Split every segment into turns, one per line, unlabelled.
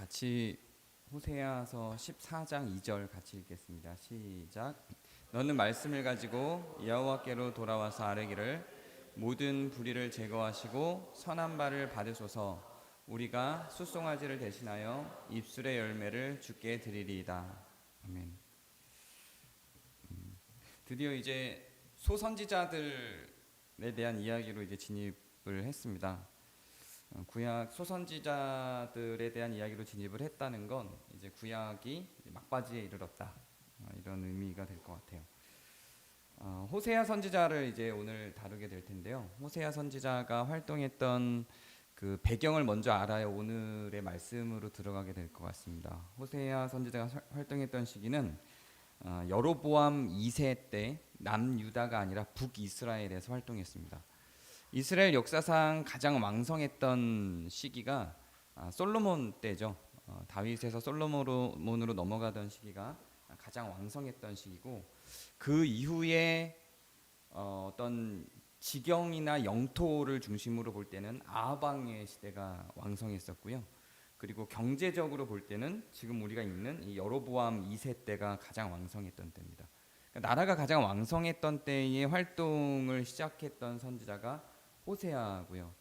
같이 호세아서 14장 2절 같이 읽겠습니다. 시작. 너는 말씀을 가지고 여호와께로 돌아와서 아뢰기를 모든 불의를 제거하시고 선한 바를 받으소서. 우리가 숫송아지를 대신하여 입술의 열매를 주께 드리리이다. 아멘. 드디어 이제 소선지자들에 대한 이야기로 이제 진입을 했습니다. 구약 소선지자들에 대한 이야기로 진입을 했다는 건 이제 구약이 막바지에 이르렀다, 이런 의미가 될 것 같아요. 호세아 선지자를 이제 오늘 다루게 될 텐데요. 호세아 선지자가 활동했던 그 배경을 먼저 알아야 오늘의 말씀으로 들어가게 될 것 같습니다. 호세아 선지자가 활동했던 시기는 여로보암 2세 때 남유다가 아니라 북이스라엘에서 활동했습니다. 이스라엘 역사상 가장 왕성했던 시기가 솔로몬 때죠. 다윗에서 솔로몬으로 넘어가던 시기가 가장 왕성했던 시기고, 그 이후에 어떤 지경이나 영토를 중심으로 볼 때는 아합왕의 시대가 왕성했었고요. 그리고 경제적으로 볼 때는 지금 우리가 있는 이 여로보암 2세 때가 가장 왕성했던 때입니다. 그러니까 나라가 가장 왕성했던 때의 활동을 시작했던 선지자가 호세아고요.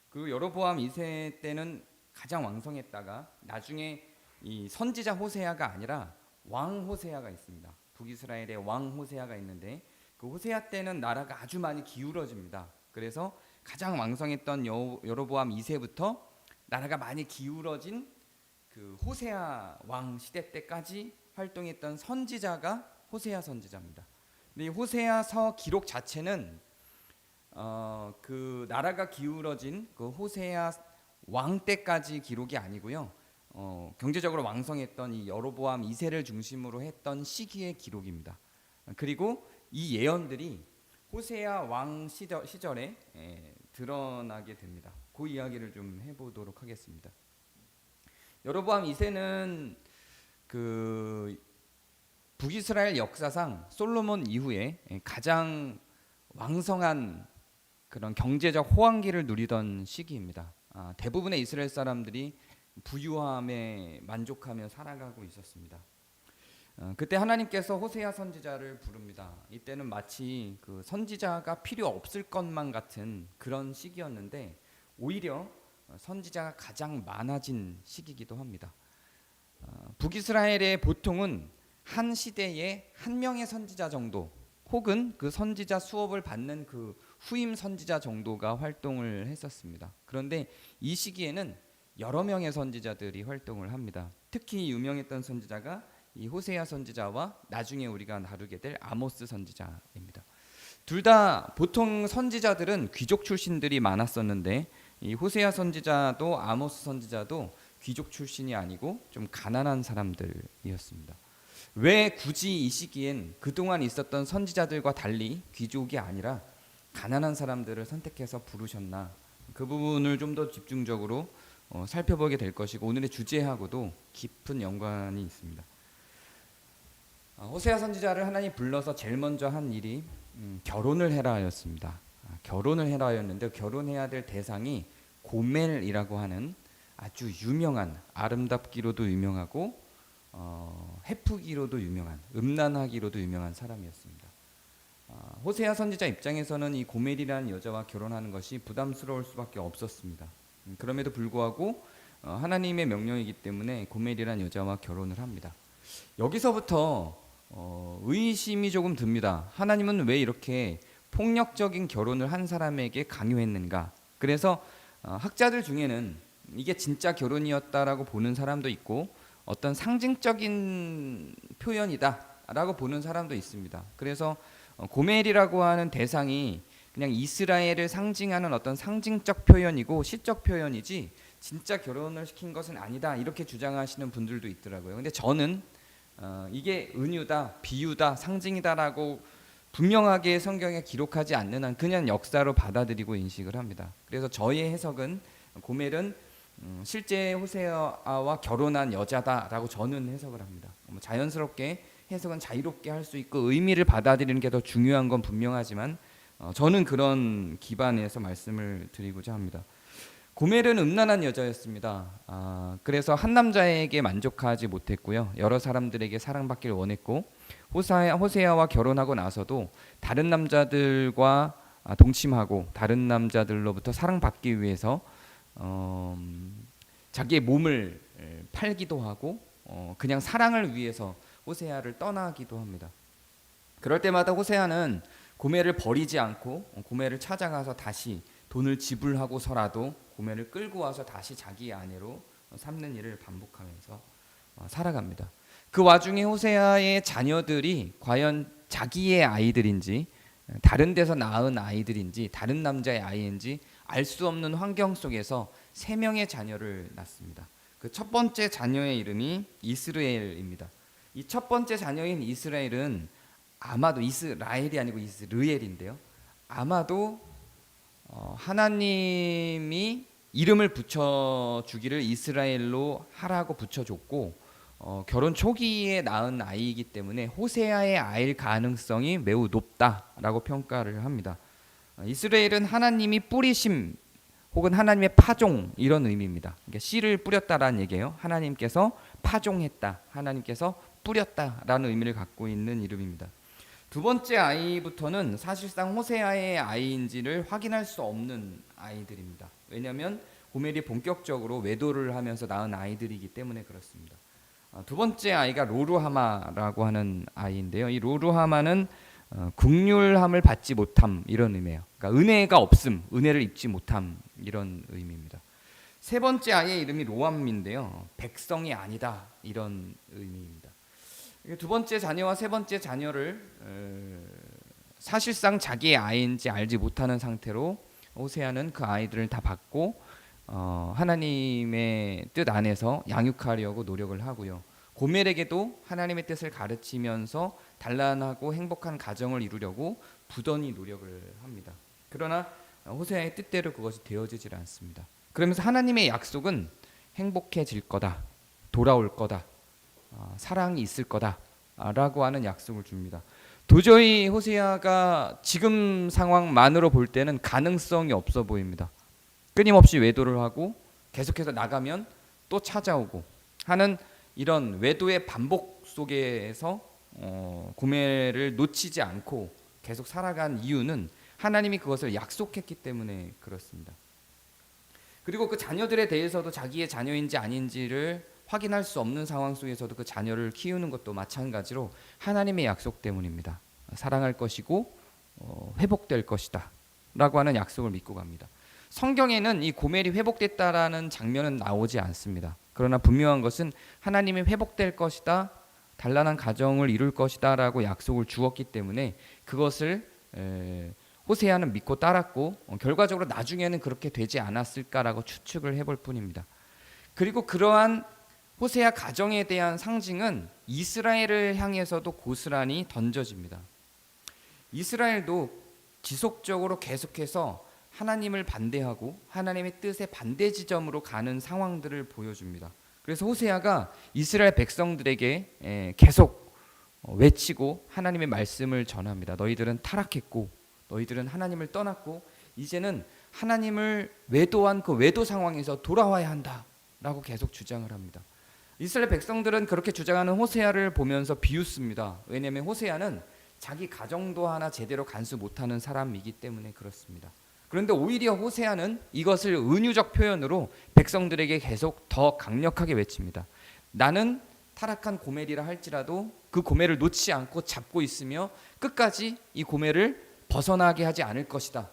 그리고 여로보암 2세 때는 가장 왕성했다가 나중에 이 선지자 호세아가 아니라 왕 호세아가 있습니다. 북이스라엘의 왕 호세아가 있는데 그 호세아 때는 나라가 아주 많이 기울어집니다. 그래서 가장 왕성했던 여로보암 2세부터 나라가 많이 기울어진 그 호세아 왕 시대 때까지 활동했던 선지자가 호세아 선지자입니다. 근데 이 호세아서 기록 자체는 그 나라가 기울어진 그 호세아 왕 때까지 기록이 아니고요. 경제적으로 왕성했던 이 여로보암 2세를 중심으로 했던 시기의 기록입니다. 그리고 이 예언들이 호세아 왕 시절에 드러나게 됩니다. 그 이야기를 좀 해보도록 하겠습니다. 여로보암 2세는 그 북이스라엘 역사상 솔로몬 이후에 가장 왕성한 그런 경제적 호황기를 누리던 시기입니다. 대부분의 이스라엘 사람들이 부유함에 만족하며 살아가고 있었습니다. 그때 하나님께서 호세아 선지자를 부릅니다. 이때는 마치 그 선지자가 필요 없을 것만 같은 그런 시기였는데 오히려 선지자가 가장 많아진 시기이기도 합니다. 북이스라엘의 보통은 한 시대에 한 명의 선지자 정도 혹은 그 선지자 수업을 받는 그 후임 선지자 정도가 활동을 했었습니다. 그런데 이 시기에는 여러 명의 선지자들이 활동을 합니다. 특히 유명했던 선지자가 이 호세아 선지자와 나중에 우리가 다루게 될 아모스 선지자입니다. 둘 다 보통 선지자들은 귀족 출신들이 많았었는데 이 호세아 선지자도 아모스 선지자도 귀족 출신이 아니고 좀 가난한 사람들이었습니다. 왜 굳이 이 시기엔 그동안 있었던 선지자들과 달리 귀족이 아니라 가난한 사람들을 선택해서 부르셨나, 그 부분을 좀 더 집중적으로 살펴보게 될 것이고 오늘의 주제하고도 깊은 연관이 있습니다. 호세아 선지자를 하나님 불러서 제일 먼저 한 일이 결혼을 해라였습니다. 결혼을 해라였는데 결혼해야 될 대상이 고멜이라고 하는 아주 유명한, 아름답기로도 유명하고 해프기로도 유명한, 음란하기로도 유명한 사람이었습니다. 호세아 선지자 입장에서는 이 고멜이라는 여자와 결혼하는 것이 부담스러울 수밖에 없었습니다. 그럼에도 불구하고 하나님의 명령이기 때문에 고멜이라는 여자와 결혼을 합니다. 여기서부터 의심이 조금 듭니다. 하나님은 왜 이렇게 폭력적인 결혼을 한 사람에게 강요했는가? 그래서 학자들 중에는 이게 진짜 결혼이었다라고 보는 사람도 있고 어떤 상징적인 표현이다라고 보는 사람도 있습니다. 그래서 고멜이라고 하는 대상이 그냥 이스라엘을 상징하는 어떤 상징적 표현이고 시적 표현이지 진짜 결혼을 시킨 것은 아니다, 이렇게 주장하시는 분들도 있더라고요. 근데 저는 이게 은유다, 비유다, 상징이다라고 분명하게 성경에 기록하지 않는 한 그냥 역사로 받아들이고 인식을 합니다. 그래서 저의 해석은 고멜은 실제 호세아와 결혼한 여자다라고 저는 해석을 합니다. 자연스럽게 해석은 자유롭게 할 수 있고 의미를 받아들이는 게 더 중요한 건 분명하지만 저는 그런 기반에서 말씀을 드리고자 합니다. 고멜은 음란한 여자였습니다. 그래서 한 남자에게 만족하지 못했고요. 여러 사람들에게 사랑받기를 원했고 호세아와 결혼하고 나서도 다른 남자들과 동침하고 다른 남자들로부터 사랑받기 위해서 자기의 몸을 팔기도 하고 그냥 사랑을 위해서 호세아를 떠나기도 합니다. 그럴 때마다 호세아는 고멜을 버리지 않고 고멜을 찾아가서 다시 돈을 지불하고서라도 고멜을 끌고 와서 다시 자기의 아내로 삼는 일을 반복하면서 살아갑니다. 그 와중에 호세아의 자녀들이 과연 자기의 아이들인지 다른 데서 낳은 아이들인지 다른 남자의 아이인지 알 수 없는 환경 속에서 3명의 자녀를 낳습니다. 그 첫 번째 자녀의 이름이 이스라엘입니다. 이 첫 번째 자녀인 이스라엘은 아마도 이스라엘이 아니고 이스르엘인데요. 아마도 하나님이 이름을 붙여주기를 이스라엘로 하라고 붙여줬고 결혼 초기에 낳은 아이이기 때문에 호세아의 아이일 가능성이 매우 높다라고 평가를 합니다. 이스라엘은 하나님이 뿌리심 혹은 하나님의 파종 이런 의미입니다. 그러니까 씨를 뿌렸다라는 얘기예요. 하나님께서 파종했다, 하나님께서 뿌렸다라는 의미를 갖고 있는 이름입니다. 두 번째 아이부터는 사실상 호세아의 아이인지를 확인할 수 없는 아이들입니다. 왜냐하면 고멜이 본격적으로 외도를 하면서 낳은 아이들이기 때문에 그렇습니다. 두 번째 아이가 로루하마라고 하는 아이인데요. 이 로루하마는 긍휼함을 받지 못함 이런 의미예요. 그러니까 은혜가 없음, 은혜를 입지 못함 이런 의미입니다. 세 번째 아이의 이름이 로암인데요. 백성이 아니다 이런 의미입니다. 두 번째 자녀와 세 번째 자녀를 사실상 자기의 아이인지 알지 못하는 상태로 호세아는 그 아이들을 다 받고 하나님의 뜻 안에서 양육하려고 노력을 하고요. 고멜에게도 하나님의 뜻을 가르치면서 단란하고 행복한 가정을 이루려고 부단히 노력을 합니다. 그러나 호세아의 뜻대로 그것이 되어지질 않습니다. 그러면서 하나님의 약속은 행복해질 거다, 돌아올 거다, 사랑이 있을 거다 라고 하는 약속을 줍니다. 도저히 호세아가 지금 상황만으로 볼 때는 가능성이 없어 보입니다. 끊임없이 외도를 하고 계속해서 나가면 또 찾아오고 하는 이런 외도의 반복 속에서 고멜을 놓치지 않고 계속 살아간 이유는 하나님이 그것을 약속했기 때문에 그렇습니다. 그리고 그 자녀들에 대해서도 자기의 자녀인지 아닌지를 확인할 수 없는 상황 속에서도 그 자녀를 키우는 것도 마찬가지로 하나님의 약속 때문입니다. 사랑할 것이고 회복될 것이다 라고 하는 약속을 믿고 갑니다. 성경에는 이 고멜이 회복됐다라는 장면은 나오지 않습니다. 그러나 분명한 것은 하나님이 회복될 것이다, 단란한 가정을 이룰 것이다 라고 약속을 주었기 때문에 그것을 호세아는 믿고 따랐고 결과적으로 나중에는 그렇게 되지 않았을까라고 추측을 해볼 뿐입니다. 그리고 그러한 호세아 가정에 대한 상징은 이스라엘을 향해서도 고스란히 던져집니다. 이스라엘도 지속적으로 계속해서 하나님을 반대하고 하나님의 뜻의 반대 지점으로 가는 상황들을 보여줍니다. 그래서 호세아가 이스라엘 백성들에게 계속 외치고 하나님의 말씀을 전합니다. 너희들은 타락했고 너희들은 하나님을 떠났고 이제는 하나님을 외도한 그 외도 상황에서 돌아와야 한다라고 계속 주장을 합니다. 이스라엘 백성들은 그렇게 주장하는 호세아를 보면서 비웃습니다. 왜냐하면 호세아는 자기 가정도 하나 제대로 간수 못하는 사람이기 때문에 그렇습니다. 그런데 오히려 호세아는 이것을 은유적 표현으로 백성들에게 계속 더 강력하게 외칩니다. 나는 타락한 고멜이라 할지라도 그 고멜을 놓지 않고 잡고 있으며 끝까지 이 고멜을 벗어나게 하지 않을 것이다.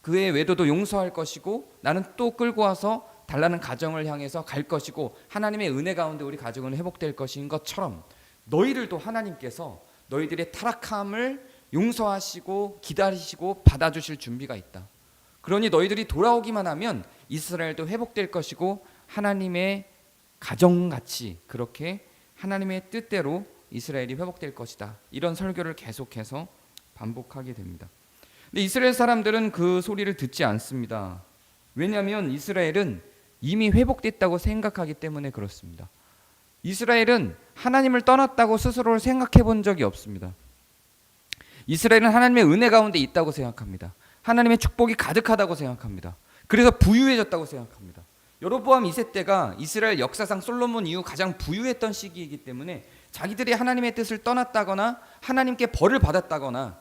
그의 외도도 용서할 것이고 나는 또 끌고 와서 달라는 가정을 향해서 갈 것이고 하나님의 은혜 가운데 우리 가정은 회복될 것인 것처럼 너희들도 하나님께서 너희들의 타락함을 용서하시고 기다리시고 받아주실 준비가 있다. 그러니 너희들이 돌아오기만 하면 이스라엘도 회복될 것이고 하나님의 가정같이 그렇게 하나님의 뜻대로 이스라엘이 회복될 것이다. 이런 설교를 계속해서 반복하게 됩니다. 근데 이스라엘 사람들은 그 소리를 듣지 않습니다. 왜냐하면 이스라엘은 이미 회복됐다고 생각하기 때문에 그렇습니다. 이스라엘은 하나님을 떠났다고 스스로를 생각해 본 적이 없습니다. 이스라엘은 하나님의 은혜 가운데 있다고 생각합니다. 하나님의 축복이 가득하다고 생각합니다. 그래서 부유해졌다고 생각합니다. 여로보암 2세 때가 이스라엘 역사상 솔로몬 이후 가장 부유했던 시기이기 때문에 자기들이 하나님의 뜻을 떠났다거나 하나님께 벌을 받았다거나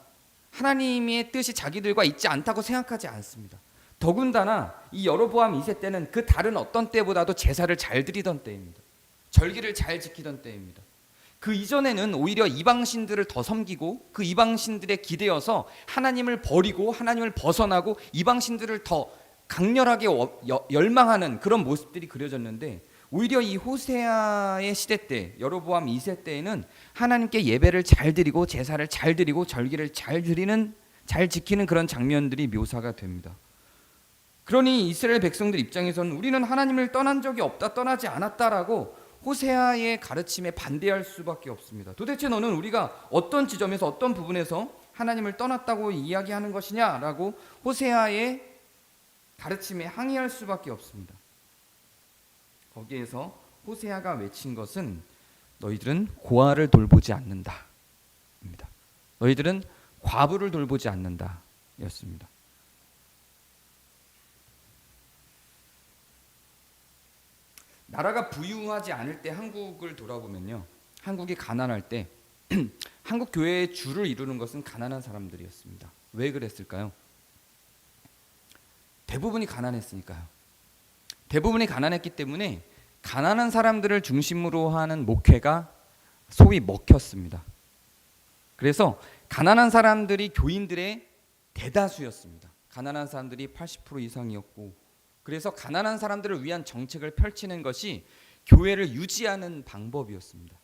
하나님의 뜻이 자기들과 있지 않다고 생각하지 않습니다. 더군다나 이 여로보암 2세 때는 그 다른 어떤 때보다도 제사를 잘 드리던 때입니다. 절기를 잘 지키던 때입니다. 그 이전에는 오히려 이방신들을 더 섬기고 그 이방신들에 기대어서 하나님을 버리고 하나님을 벗어나고 이방신들을 더 강렬하게 열망하는 그런 모습들이 그려졌는데, 오히려 이 호세아의 시대 때, 여로보암 2세 때에는 하나님께 예배를 잘 드리고 제사를 잘 드리고 절기를 잘 지키는 그런 장면들이 묘사가 됩니다. 그러니 이스라엘 백성들 입장에서는 우리는 하나님을 떠난 적이 없다, 떠나지 않았다라고 호세아의 가르침에 반대할 수밖에 없습니다. 도대체 너는 우리가 어떤 지점에서 어떤 부분에서 하나님을 떠났다고 이야기하는 것이냐라고 호세아의 가르침에 항의할 수밖에 없습니다. 거기에서 호세아가 외친 것은 너희들은 고아를 돌보지 않는다 입니다. 너희들은 과부를 돌보지 않는다 였습니다. 나라가 부유하지 않을 때 한국을 돌아보면요, 한국이 가난할 때 한국 교회의 주를 이루는 것은 가난한 사람들이었습니다. 왜 그랬을까요? 대부분이 가난했으니까요. 대부분이 가난했기 때문에 가난한 사람들을 중심으로 하는 목회가 소위 먹혔습니다. 그래서 가난한 사람들이 교인들의 대다수였습니다. 가난한 사람들이 80% 이상이었고, 그래서 가난한 사람들을 위한 정책을 펼치는 것이 교회를 유지하는 방법이었습니다.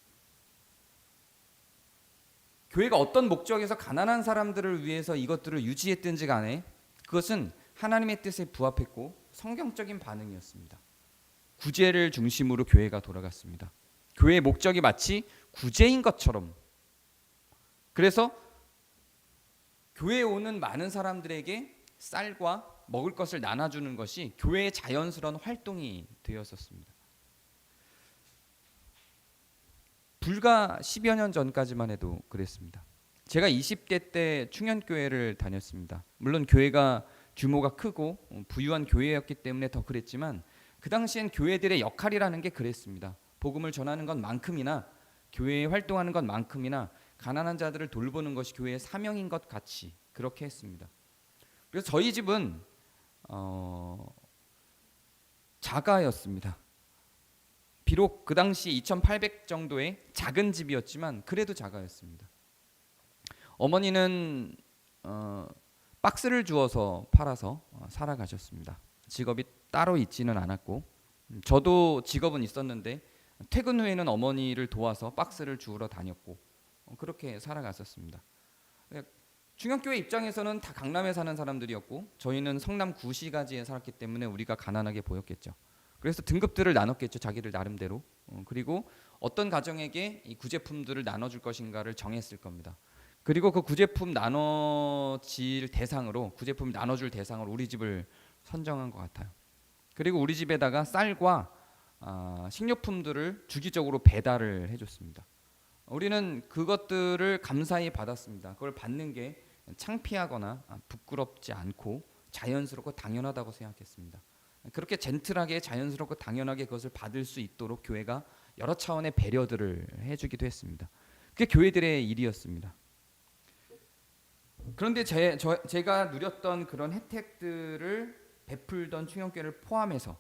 교회가 어떤 목적에서 가난한 사람들을 위해서 이것들을 유지했든지 간에 그것은 하나님의 뜻에 부합했고 성경적인 반응이었습니다. 구제를 중심으로 교회가 돌아갔습니다. 교회의 목적이 마치 구제인 것처럼, 그래서 교회에 오는 많은 사람들에게 쌀과 먹을 것을 나눠주는 것이 교회의 자연스러운 활동이 되었었습니다. 불과 10여 년 전까지만 해도 그랬습니다. 제가 20대 때 충현교회를 다녔습니다. 물론 교회가 규모가 크고 부유한 교회였기 때문에 더 그랬지만 그 당시엔 교회들의 역할이라는 게 그랬습니다. 복음을 전하는 것만큼이나 교회에 활동하는 것만큼이나 가난한 자들을 돌보는 것이 교회의 사명인 것 같이 그렇게 했습니다. 그래서 저희 집은 자가였습니다. 비록 그 당시 2,800 정도의 작은 집이었지만 그래도 자가였습니다. 어머니는 박스를 주워서 팔아서 살아가셨습니다. 직업이 따로 있지는 않았고, 저도 직업은 있었는데 퇴근 후에는 어머니를 도와서 박스를 주우러 다녔고 그렇게 살아갔었습니다. 충현교회 입장에서는 다 강남에 사는 사람들이었고 저희는 성남 구시가지에 살았기 때문에 우리가 가난하게 보였겠죠. 그래서 등급들을 나눴겠죠, 자기들 나름대로. 그리고 어떤 가정에게 이 구제품들을 나눠줄 것인가를 정했을 겁니다. 그리고 그 구제품 나눠줄 대상으로 우리 집을 선정한 것 같아요. 그리고 우리 집에다가 쌀과 식료품들을 주기적으로 배달을 해줬습니다. 우리는 그것들을 감사히 받았습니다. 그걸 받는 게 창피하거나 부끄럽지 않고 자연스럽고 당연하다고 생각했습니다. 그렇게 젠틀하게 자연스럽고 당연하게 그것을 받을 수 있도록 교회가 여러 차원의 배려들을 해주기도 했습니다. 그게 교회들의 일이었습니다. 그런데 제가 누렸던 그런 혜택들을 베풀던 충현교회를 포함해서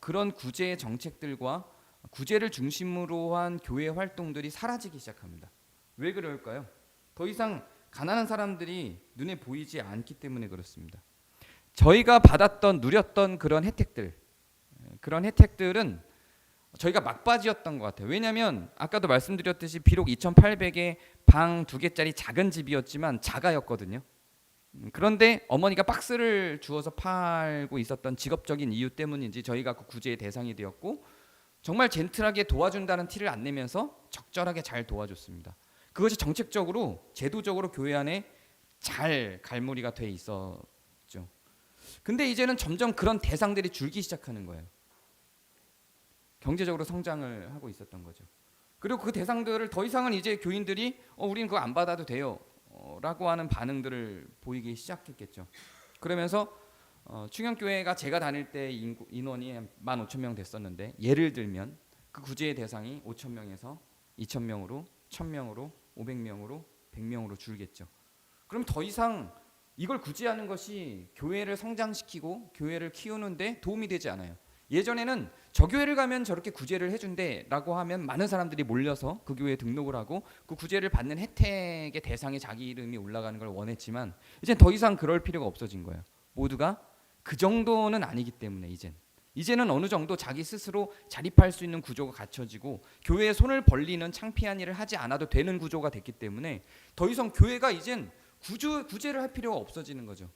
그런 구제 정책들과 구제를 중심으로 한 교회 활동들이 사라지기 시작합니다. 왜 그럴까요? 더 이상 가난한 사람들이 눈에 보이지 않기 때문에 그렇습니다. 저희가 누렸던 그런 혜택들은 저희가 막바지였던 것 같아요. 왜냐하면 아까도 말씀드렸듯이 비록 2,800에 방 2개짜리 작은 집이었지만 자가였거든요. 그런데 어머니가 박스를 주워서 팔고 있었던 직업적인 이유 때문인지 저희가 그 구제의 대상이 되었고, 정말 젠틀하게 도와준다는 티를 안 내면서 적절하게 잘 도와줬습니다. 그것이 정책적으로 제도적으로 교회 안에 잘 갈무리가 돼 있었죠. 근데 이제는 점점 그런 대상들이 줄기 시작하는 거예요. 경제적으로 성장을 하고 있었던 거죠. 그리고 그 대상들을 더 이상은 이제 교인들이 우리는 그거 안 받아도 돼요 라고 하는 반응들을 보이기 시작했겠죠. 그러면서 충영교회가 제가 다닐 때 인원이 한 15,000명 됐었는데 예를 들면 그 구제의 대상이 5,000명에서 2,000명으로 1,000명으로 500명으로 100명으로 줄겠죠. 그럼 더 이상 이걸 구제하는 것이 교회를 성장시키고 교회를 키우는데 도움이 되지 않아요. 예전에는 저 교회를 가면 저렇게 구제를 해준대라고 하면 많은 사람들이 몰려서 그 교회에 등록을 하고 그 구제를 받는 혜택의 대상에 자기 이름이 올라가는 걸 원했지만 이제 더 이상 그럴 필요가 없어진 거예요. 모두가 그 정도는 아니기 때문에 이제는 어느 정도 자기 스스로 자립할 수 있는 구조가 갖춰지고 교회에 손을 벌리는 창피한 일을 하지 않아도 되는 구조가 됐기 때문에 더 이상 교회가 이젠 구제를 할 필요가 없어지는 거죠.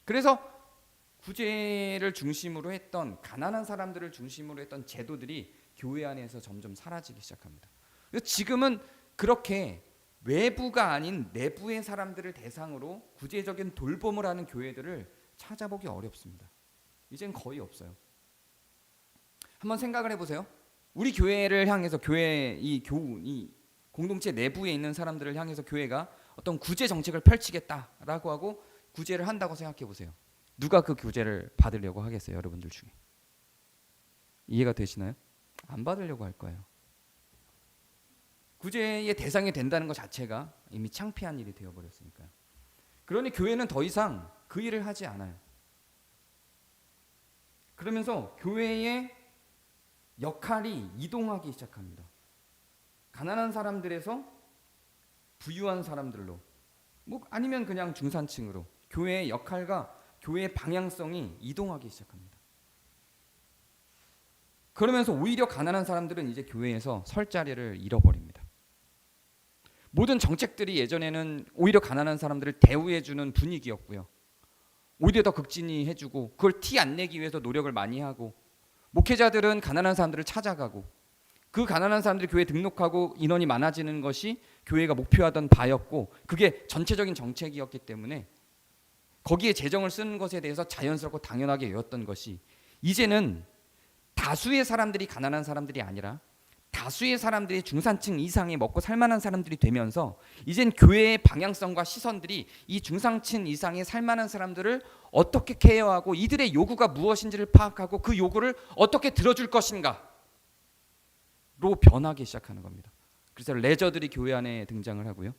그래서 구제를 중심으로 했던 가난한 사람들을 중심으로 했던 제도들이 교회 안에서 점점 사라지기 시작합니다. 지금은 그렇게 외부가 아닌 내부의 사람들을 대상으로 구제적인 돌봄을 하는 교회들을 찾아보기 어렵습니다. 이젠 거의 없어요. 한번 생각을 해보세요. 우리 교회를 향해서 이 공동체 내부에 있는 사람들을 향해서 교회가 어떤 구제 정책을 펼치겠다라고 하고 구제를 한다고 생각해 보세요. 누가 그 구제를 받으려고 하겠어요, 여러분들 중에? 이해가 되시나요? 안 받으려고 할 거예요. 구제의 대상이 된다는 것 자체가 이미 창피한 일이 되어버렸으니까요. 그러니 교회는 더 이상 그 일을 하지 않아요. 그러면서 교회의 역할이 이동하기 시작합니다. 가난한 사람들에서 부유한 사람들로, 아니면 그냥 중산층으로 교회의 역할과 교회의 방향성이 이동하기 시작합니다. 그러면서 오히려 가난한 사람들은 이제 교회에서 설 자리를 잃어버립니다. 모든 정책들이 예전에는 오히려 가난한 사람들을 대우해주는 분위기였고요. 오히려 더 극진히 해주고 그걸 티 안 내기 위해서 노력을 많이 하고 목회자들은 가난한 사람들을 찾아가고 그 가난한 사람들이 교회에 등록하고 인원이 많아지는 것이 교회가 목표하던 바였고 그게 전체적인 정책이었기 때문에 거기에 재정을 쓰는 것에 대해서 자연스럽고 당연하게 여겼던 것이 이제는 다수의 사람들이 가난한 사람들이 아니라 다수의 사람들이 중산층 이상의 먹고 살만한 사람들이 되면서 이젠 교회의 방향성과 시선들이 이 중산층 이상의 살만한 사람들을 어떻게 케어하고 이들의 요구가 무엇인지를 파악하고 그 요구를 어떻게 들어줄 것인가로 변하기 시작하는 겁니다. 그래서 레저들이 교회 안에 등장을 하고요.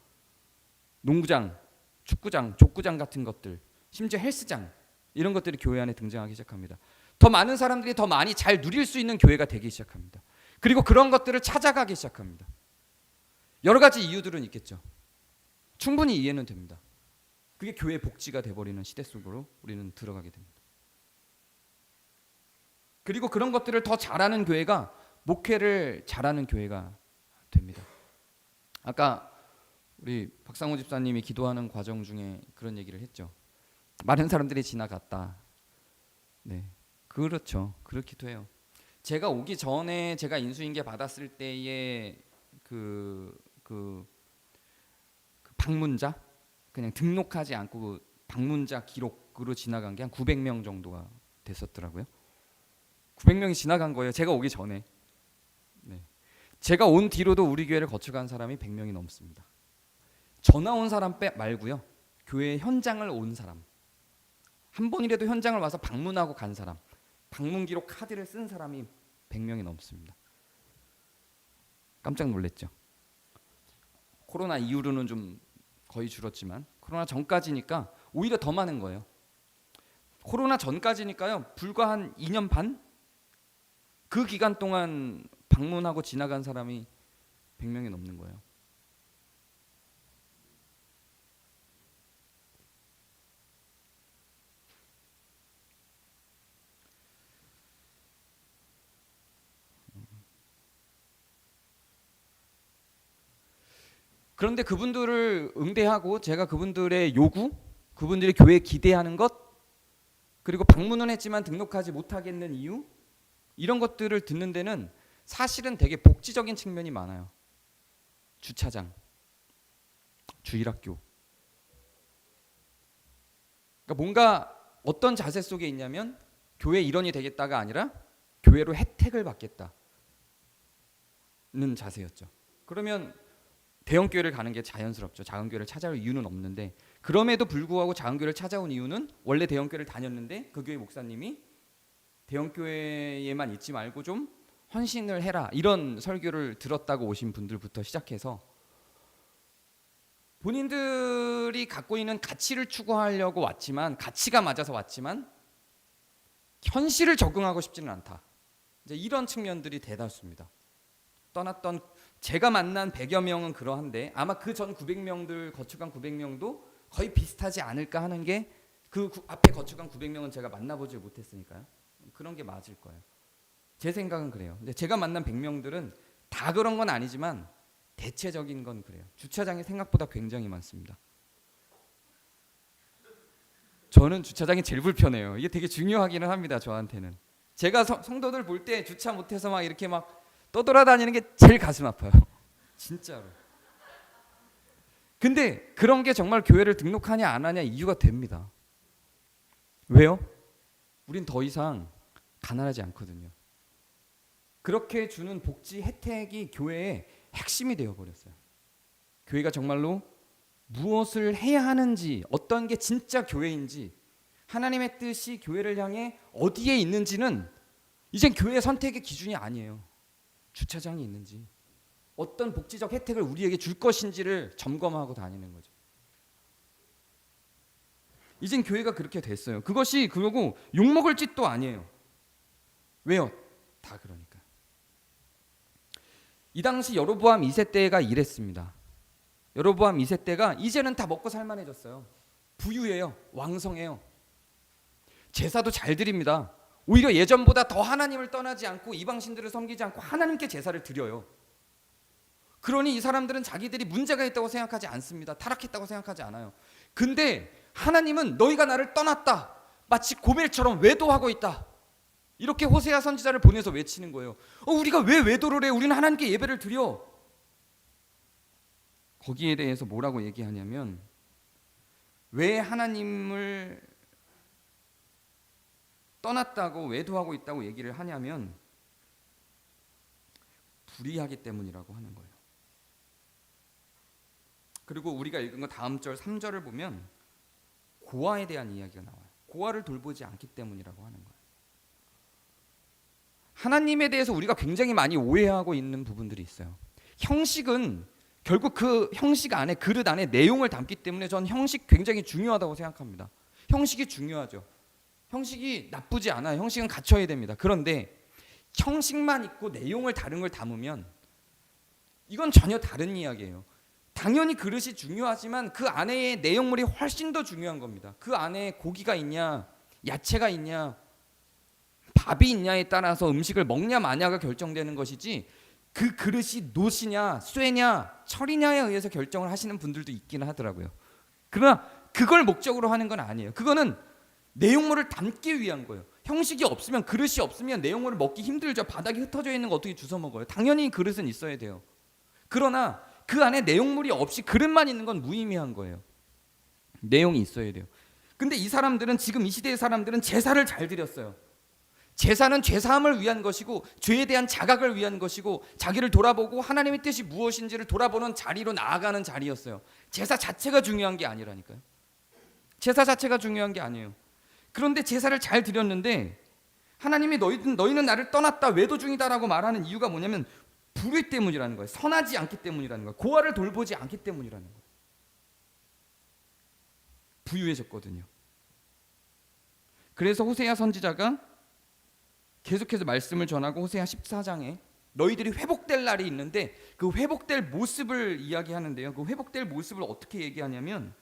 농구장, 축구장, 족구장 같은 것들, 심지어 헬스장 이런 것들이 교회 안에 등장하기 시작합니다. 더 많은 사람들이 더 많이 잘 누릴 수 있는 교회가 되기 시작합니다. 그리고 그런 것들을 찾아가기 시작합니다. 여러 가지 이유들은 있겠죠. 충분히 이해는 됩니다. 그게 교회 복지가 돼버리는 시대 속으로 우리는 들어가게 됩니다. 그리고 그런 것들을 더 잘하는 교회가 목회를 잘하는 교회가 됩니다. 아까 우리 박상호 집사님이 기도하는 과정 중에 그런 얘기를 했죠. 많은 사람들이 지나갔다. 네, 그렇죠. 그렇기도 해요. 제가 오기 전에 제가 인수인계 받았을 때의 그 방문자, 그냥 등록하지 않고 방문자 기록으로 지나간 게 한 900명 정도가 됐었더라고요. 900명이 지나간 거예요. 제가 오기 전에. 네. 제가 온 뒤로도 우리 교회를 거쳐간 사람이 100명이 넘습니다. 전화 온 사람 말고요. 교회 현장을 온 사람, 한 번이라도 현장을 와서 방문하고 간 사람, 방문 기록 카드를 쓴 사람이 100명이 넘습니다. 깜짝 놀랐죠. 코로나 이후로는 좀 거의 줄었지만 코로나 전까지니까 오히려 더 많은 거예요. 코로나 전까지니까요. 불과 한 2년 반? 그 기간 동안 방문하고 지나간 사람이 100명이 넘는 거예요. 그런데 그분들을 응대하고 제가 그분들의 요구, 그분들이 교회에 기대하는 것, 그리고 방문은 했지만 등록하지 못하겠는 이유, 이런 것들을 듣는 데는 사실은 되게 복지적인 측면이 많아요. 주차장, 주일학교. 그러니까 뭔가 어떤 자세 속에 있냐면 교회 일원이 되겠다가 아니라 교회로 혜택을 받겠다는 자세였죠. 그러면 대형 교회를 가는 게 자연스럽죠. 작은 교회를 찾아올 이유는 없는데 그럼에도 불구하고 작은 교회를 찾아온 이유는 원래 대형 교회를 다녔는데 그 교회 목사님이 대형 교회에만 있지 말고 좀 헌신을 해라, 이런 설교를 들었다고 오신 분들부터 시작해서 본인들이 갖고 있는 가치를 추구하려고 왔지만, 가치가 맞아서 왔지만 현실을 적응하고 싶지는 않다, 이제 이런 측면들이 대다수입니다. 떠났던 제가 만난 100여 명은 그러한데 아마 그 전 900명들 거쳐간 900명도 거의 비슷하지 않을까 하는 게, 그 앞에 거쳐간 900명은 제가 만나보지 못했으니까요. 그런 게 맞을 거예요. 제 생각은 그래요. 근데 제가 만난 100명들은 다 그런 건 아니지만 대체적인 건 그래요. 주차장이 생각보다 굉장히 많습니다. 저는 주차장이 제일 불편해요. 이게 되게 중요하기는 합니다, 저한테는. 제가 성도들 볼 때 주차 못해서 막 이렇게 막 떠돌아다니는 게 제일 가슴 아파요. 진짜로. 근데 그런 게 정말 교회를 등록하냐 안 하냐 이유가 됩니다. 왜요? 우린 더 이상 가난하지 않거든요. 그렇게 주는 복지 혜택이 교회의 핵심이 되어버렸어요. 교회가 정말로 무엇을 해야 하는지, 어떤 게 진짜 교회인지, 하나님의 뜻이 교회를 향해 어디에 있는지는 이젠 교회의 선택의 기준이 아니에요. 주차장이 있는지, 어떤 복지적 혜택을 우리에게 줄 것인지를 점검하고 다니는 거죠. 이젠 교회가 그렇게 됐어요. 그것이 그러고 욕먹을 짓도 아니에요. 왜요? 다 그러니까. 이 당시 여로보암 2세때가 이랬습니다. 여로보암 2세때가 이제는 다 먹고 살만해졌어요. 부유해요. 왕성해요. 제사도 잘 드립니다. 오히려 예전보다 더 하나님을 떠나지 않고 이방신들을 섬기지 않고 하나님께 제사를 드려요. 그러니 이 사람들은 자기들이 문제가 있다고 생각하지 않습니다. 타락했다고 생각하지 않아요. 근데 하나님은 너희가 나를 떠났다, 마치 고멜처럼 외도하고 있다, 이렇게 호세아 선지자를 보내서 외치는 거예요. 우리가 왜 외도를 해? 우리는 하나님께 예배를 드려. 거기에 대해서 뭐라고 얘기하냐면, 왜 하나님을 떠났다고 외도하고 있다고 얘기를 하냐면 불의하기 때문이라고 하는 거예요. 그리고 우리가 읽은 거 다음 절 3절을 보면 고아에 대한 이야기가 나와요. 고아를 돌보지 않기 때문이라고 하는 거예요. 하나님에 대해서 우리가 굉장히 많이 오해하고 있는 부분들이 있어요. 형식은 결국 그 형식 안에, 그릇 안에 내용을 담기 때문에 전 형식 굉장히 중요하다고 생각합니다. 형식이 중요하죠. 형식이 나쁘지 않아요. 형식은 갖춰야 됩니다. 그런데 형식만 있고 내용을 다른 걸 담으면 이건 전혀 다른 이야기예요. 당연히 그릇이 중요하지만 그 안에의 내용물이 훨씬 더 중요한 겁니다. 그 안에 고기가 있냐, 야채가 있냐, 밥이 있냐에 따라서 음식을 먹냐 마냐가 결정되는 것이지, 그 그릇이 노시냐 쇠냐 철이냐에 의해서 결정을 하시는 분들도 있기는 하더라고요. 그러나 그걸 목적으로 하는 건 아니에요. 그거는 내용물을 담기 위한 거예요. 형식이 없으면, 그릇이 없으면 내용물을 먹기 힘들죠. 바닥에 흩어져 있는 거 어떻게 주워 먹어요? 당연히 그릇은 있어야 돼요. 그러나 그 안에 내용물이 없이 그릇만 있는 건 무의미한 거예요. 내용이 있어야 돼요. 근데 이 사람들은, 지금 이 시대의 사람들은 제사를 잘 드렸어요. 제사는 죄사함을 위한 것이고 죄에 대한 자각을 위한 것이고 자기를 돌아보고 하나님의 뜻이 무엇인지를 돌아보는 자리로 나아가는 자리였어요. 제사 자체가 중요한 게 아니라니까요. 제사 자체가 중요한 게 아니에요. 그런데 제사를 잘 드렸는데 하나님이 너희는 나를 떠났다, 외도 중이다라고 말하는 이유가 뭐냐면 불의 때문이라는 거예요. 선하지 않기 때문이라는 거예요. 고아를 돌보지 않기 때문이라는 거예요. 부유해졌거든요. 그래서 호세아 선지자가 계속해서 말씀을 전하고 호세아 14장에 너희들이 회복될 날이 있는데 그 회복될 모습을 이야기하는데요. 그 회복될 모습을 어떻게 얘기하냐면,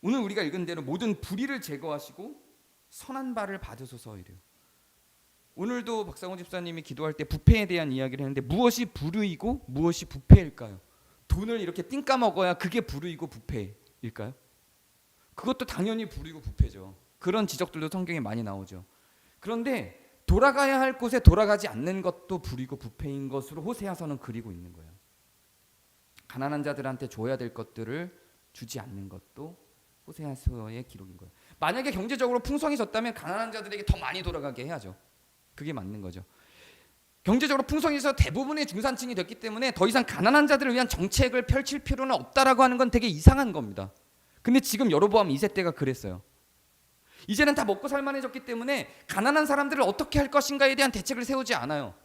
오늘 우리가 읽은 대로 모든 불의를 제거하시고 선한 바를 받으소서 이래요. 오늘도 박상호 집사님이 기도할 때 부패에 대한 이야기를 했는데 무엇이 불의이고 무엇이 부패일까요? 돈을 이렇게 띵까 먹어야 그게 불의이고 부패일까요? 그것도 당연히 불의고 부패죠. 그런 지적들도 성경에 많이 나오죠. 그런데 돌아가야 할 곳에 돌아가지 않는 것도 불의고 부패인 것으로 호세아서는 그리고 있는 거예요. 가난한 자들한테 줘야 될 것들을 주지 않는 것도 호세아서의 기록인 거예요. 만약에 경제적으로 풍성해졌다면 가난한 자들에게 더 많이 돌아가게 해야죠. 그게 맞는 거죠. 경제적으로 풍성해서 대부분의 중산층이 됐기 때문에 더 이상 가난한 자들을 위한 정책을 펼칠 필요는 없다라고 하는 건 되게 이상한 겁니다. 근데 지금 여로보암 2세 때가 그랬어요. 이제는 다 먹고 살만해졌기 때문에 가난한 사람들을 어떻게 할 것인가에 대한 대책을 세우지 않아요.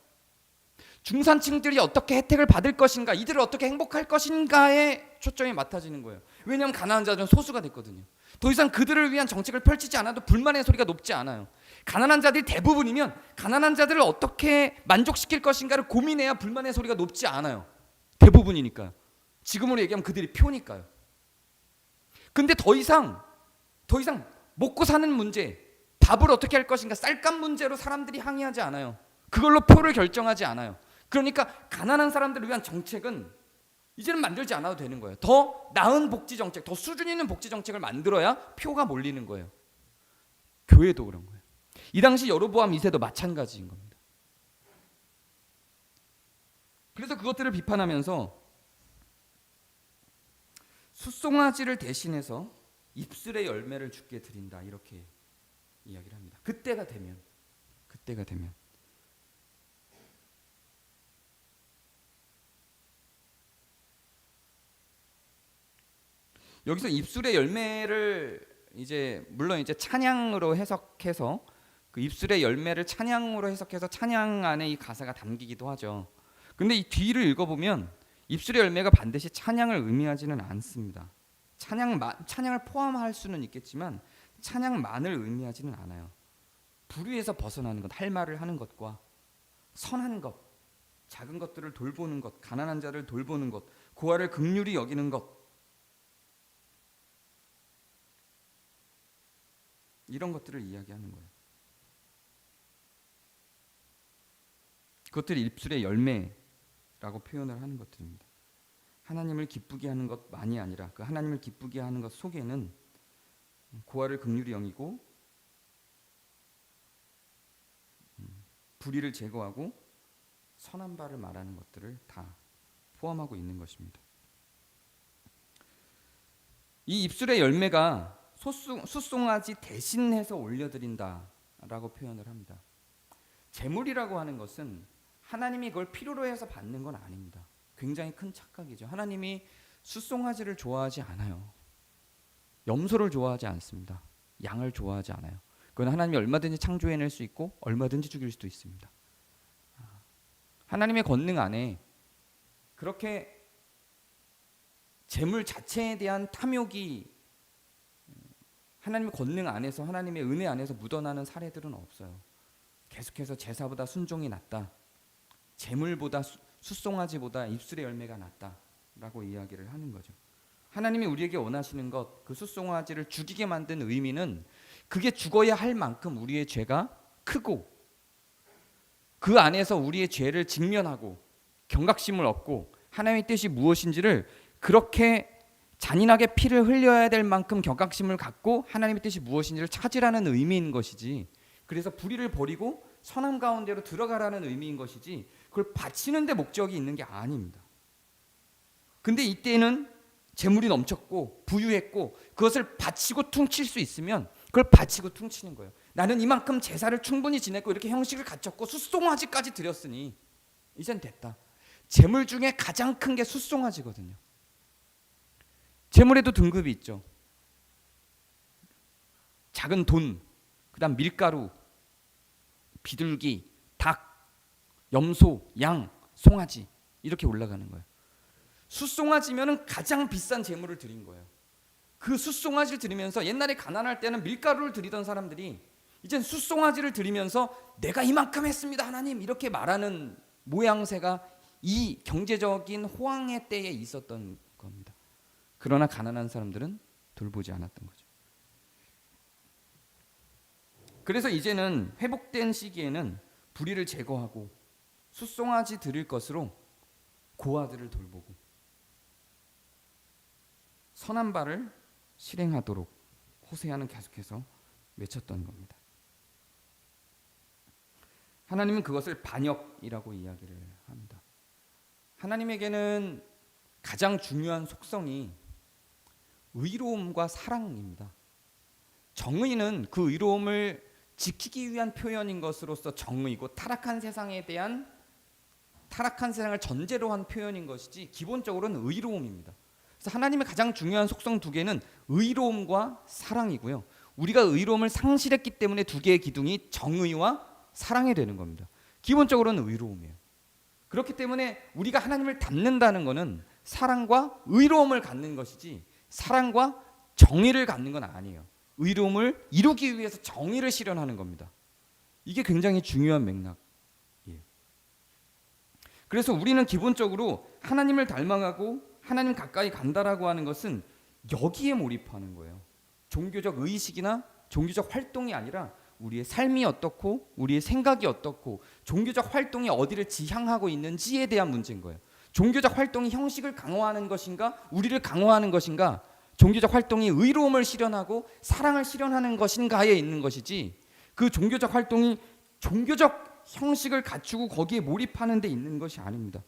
중산층들이 어떻게 혜택을 받을 것인가, 이들을 어떻게 행복할 것인가에 초점이 맡아지는 거예요. 왜냐하면 가난한 자들은 소수가 됐거든요. 더 이상 그들을 위한 정책을 펼치지 않아도 불만의 소리가 높지 않아요. 가난한 자들이 대부분이면 가난한 자들을 어떻게 만족시킬 것인가를 고민해야 불만의 소리가 높지 않아요. 대부분이니까요. 지금으로 얘기하면 그들이 표니까요. 근데 더 이상 먹고 사는 문제, 밥을 어떻게 할 것인가, 쌀값 문제로 사람들이 항의하지 않아요. 그걸로 표를 결정하지 않아요. 그러니까 가난한 사람들을 위한 정책은 이제는 만들지 않아도 되는 거예요. 더 나은 복지 정책, 더 수준 있는 복지 정책을 만들어야 표가 몰리는 거예요. 교회도 그런 거예요. 이 당시 여로보암 2세도 마찬가지인 겁니다. 그래서 그것들을 비판하면서 숫송아지를 대신해서 입술의 열매를 주께 드린다, 이렇게 이야기를 합니다. 그때가 되면 여기서 입술의 열매를 물론 이제 찬양으로 해석해서 그 입술의 열매를 찬양으로 해석해서 찬양 안에 이 가사가 담기기도 하죠. 근데 이 뒤를 읽어보면 입술의 열매가 반드시 찬양을 의미하지는 않습니다. 찬양을 포함할 수는 있겠지만 찬양만을 의미하지는 않아요. 불의에서 벗어나는 것, 할 말을 하는 것과 선한 것, 작은 것들을 돌보는 것, 가난한 자를 돌보는 것, 고아를 긍휼히 여기는 것, 이런 것들을 이야기하는 거예요. 그것들이 입술의 열매라고 표현을 하는 것들입니다. 하나님을 기쁘게 하는 것만이 아니라 그 하나님을 기쁘게 하는 것 속에는 고아를 긍휼히 여기고 불의를 제거하고 선한 바를 말하는 것들을 다 포함하고 있는 것입니다. 이 입술의 열매가 숫송아지 대신해서 올려드린다라고 표현을 합니다. 제물이라고 하는 것은 하나님이 그걸 필요로 해서 받는 건 아닙니다. 굉장히 큰 착각이죠. 하나님이 숫송아지를 좋아하지 않아요. 염소를 좋아하지 않습니다. 양을 좋아하지 않아요. 그건 하나님이 얼마든지 창조해낼 수 있고 얼마든지 죽일 수도 있습니다. 하나님의 권능 안에 그렇게 제물 자체에 대한 탐욕이 하나님의 권능 안에서, 하나님의 은혜 안에서 묻어나는 사례들은 없어요. 계속해서 제사보다 순종이 낫다, 제물보다 숫송아지보다 입술의 열매가 낫다라고 이야기를 하는 거죠. 하나님이 우리에게 원하시는 것, 그 숫송아지를 죽이게 만든 의미는 그게 죽어야 할 만큼 우리의 죄가 크고 그 안에서 우리의 죄를 직면하고 경각심을 얻고 하나님의 뜻이 무엇인지를 그렇게 잔인하게 피를 흘려야 될 만큼 경각심을 갖고 하나님의 뜻이 무엇인지를 찾으라는 의미인 것이지, 그래서 불의를 버리고 선함 가운데로 들어가라는 의미인 것이지 그걸 바치는 데 목적이 있는 게 아닙니다. 근데 이때는 재물이 넘쳤고 부유했고 그것을 바치고 퉁칠 수 있으면 그걸 바치고 퉁치는 거예요. 나는 이만큼 제사를 충분히 지냈고 이렇게 형식을 갖췄고 숫송아지까지 드렸으니 이젠 됐다. 재물 중에 가장 큰 게 숫송아지거든요. 재물에도 등급이 있죠. 작은 돈, 그다음 밀가루, 비둘기, 닭, 염소, 양, 송아지 이렇게 올라가는 거예요. 숫송아지면은 가장 비싼 재물을 드린 거예요. 그 숫송아지를 드리면서 옛날에 가난할 때는 밀가루를 드리던 사람들이 이젠 숫송아지를 드리면서 내가 이만큼 했습니다 하나님 이렇게 말하는 모양새가 이 경제적인 호황의 때에 있었던 겁니다. 그러나 가난한 사람들은 돌보지 않았던 거죠. 그래서 이제는 회복된 시기에는 불의를 제거하고 숫송아지 드릴 것으로 고아들을 돌보고 선한 바를 실행하도록 호세아는 계속해서 외쳤던 겁니다. 하나님은 그것을 반역이라고 이야기를 합니다. 하나님에게는 가장 중요한 속성이 의로움과 사랑입니다. 정의는 그 의로움을 지키기 위한 표현인 것으로서 정의고 타락한 세상을 전제로 한 표현인 것이지 기본적으로는 의로움입니다. 그래서 하나님의 가장 중요한 속성 두 개는 의로움과 사랑이고요. 우리가 의로움을 상실했기 때문에 두 개의 기둥이 정의와 사랑이 되는 겁니다. 기본적으로는 의로움이에요. 그렇기 때문에 우리가 하나님을 닮는다는 것은 사랑과 의로움을 갖는 것이지 사랑과 정의를 갖는 건 아니에요. 의로움을 이루기 위해서 정의를 실현하는 겁니다. 이게 굉장히 중요한 맥락이에요. 그래서 우리는 기본적으로 하나님을 닮아가고 하나님 가까이 간다라고 하는 것은 여기에 몰입하는 거예요. 종교적 의식이나 종교적 활동이 아니라 우리의 삶이 어떻고 우리의 생각이 어떻고 종교적 활동이 어디를 지향하고 있는지에 대한 문제인 거예요. 종교적 활동이 형식을 강화하는 것인가 우리를 강화하는 것인가 종교적 활동이 의로움을 실현하고 사랑을 실현하는 것인가에 있는 것이지 그 종교적 활동이 종교적 형식을 갖추고 거기에 몰입하는 데 있는 것이 아닙니다.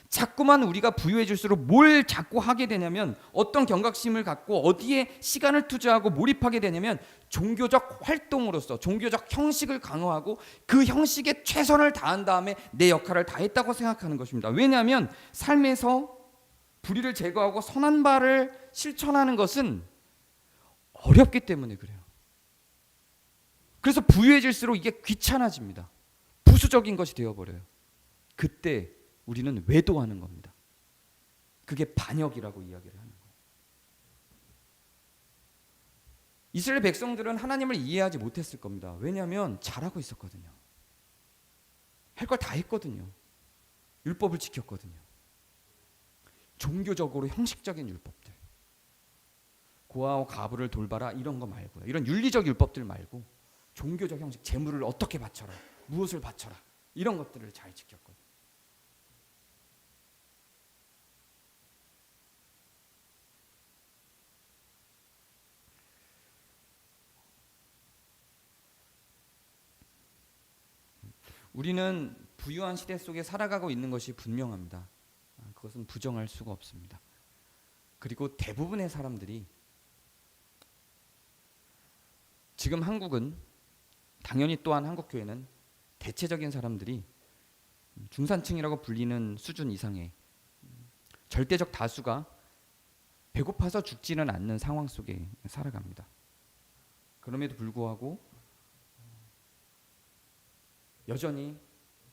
자꾸만 우리가 부유해질수록 뭘 자꾸 하게 되냐면 어떤 경각심을 갖고 어디에 시간을 투자하고 몰입하게 되냐면 종교적 활동으로서 종교적 형식을 강화하고 그 형식에 최선을 다한 다음에 내 역할을 다했다고 생각하는 것입니다. 왜냐하면 삶에서 불의를 제거하고 선한 바를 실천하는 것은 어렵기 때문에 그래요. 그래서 부유해질수록 이게 귀찮아집니다. 부수적인 것이 되어버려요. 그때 우리는 외도하는 겁니다. 그게 반역이라고 이야기를 하는 거예요. 이스라엘 백성들은 하나님을 이해하지 못했을 겁니다. 왜냐하면 잘하고 있었거든요. 할 걸 다 했거든요. 율법을 지켰거든요. 종교적으로 형식적인 율법들, 고아와 가부를 돌봐라 이런 거 말고요. 이런 윤리적 율법들 말고 종교적 형식, 재물을 어떻게 바쳐라, 무엇을 바쳐라 이런 것들을 잘 지켰거든요. 우리는 부유한 시대 속에 살아가고 있는 것이 분명합니다. 그것은 부정할 수가 없습니다. 그리고 대부분의 사람들이 지금 한국은 당연히 또한 한국교회는 대체적인 사람들이 중산층이라고 불리는 수준 이상의 절대적 다수가 배고파서 죽지는 않는 상황 속에 살아갑니다. 그럼에도 불구하고 여전히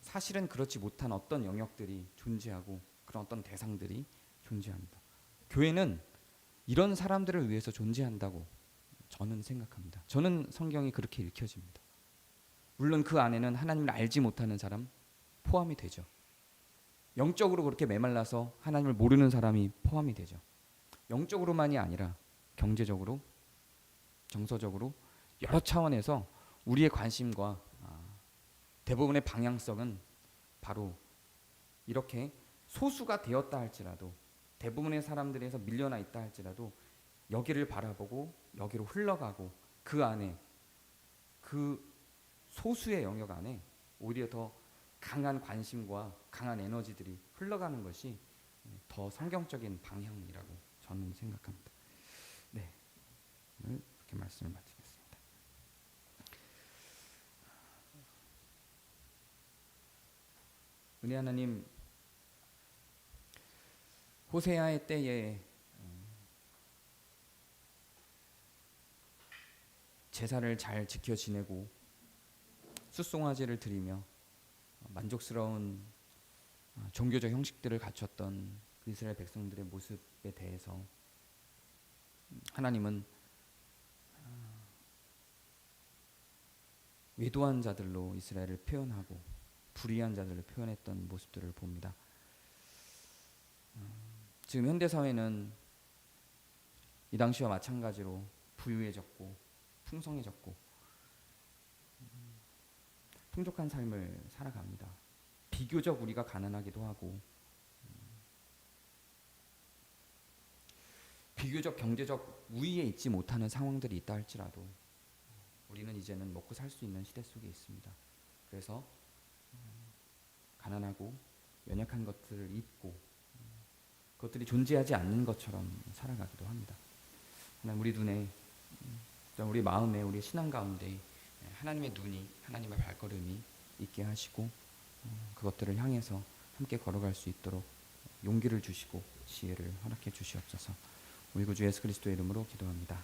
사실은 그렇지 못한 어떤 영역들이 존재하고 그런 어떤 대상들이 존재합니다. 교회는 이런 사람들을 위해서 존재한다고 저는 생각합니다. 저는 성경이 그렇게 읽혀집니다. 물론 그 안에는 하나님을 알지 못하는 사람 포함이 되죠. 영적으로 그렇게 메말라서 하나님을 모르는 사람이 포함이 되죠. 영적으로만이 아니라 경제적으로, 정서적으로 여러 차원에서 우리의 관심과 대부분의 방향성은 바로 이렇게 소수가 되었다 할지라도 대부분의 사람들에서 밀려나 있다 할지라도 여기를 바라보고 여기로 흘러가고 그 안에 그 소수의 영역 안에 오히려 더 강한 관심과 강한 에너지들이 흘러가는 것이 더 성경적인 방향이라고 저는 생각합니다. 네, 오늘 이렇게 말씀을 마치겠습니다. 은혜 하나님, 호세아의 때에 제사를 잘 지켜 지내고 숫송아지를 드리며 만족스러운 종교적 형식들을 갖췄던 그 이스라엘 백성들의 모습에 대해서 하나님은 외도한 자들로 이스라엘을 표현하고 불의한 자들을 표현했던 모습들을 봅니다. 지금 현대 사회는 이 당시와 마찬가지로 부유해졌고 풍성해졌고 풍족한 삶을 살아갑니다. 비교적 우리가 가난하기도 하고 비교적 경제적 우위에 있지 못하는 상황들이 있다 할지라도 우리는 이제는 먹고 살 수 있는 시대 속에 있습니다. 그래서 가난하고 연약한 것들을 잊고 그것들이 존재하지 않는 것처럼 살아가기도 합니다. 하나님, 우리 눈에, 우리 마음에, 우리 신앙 가운데 하나님의 눈이, 하나님의 발걸음이 있게 하시고 그것들을 향해서 함께 걸어갈 수 있도록 용기를 주시고 지혜를 허락해 주시옵소서. 우리 구주 예수 그리스도의 이름으로 기도합니다.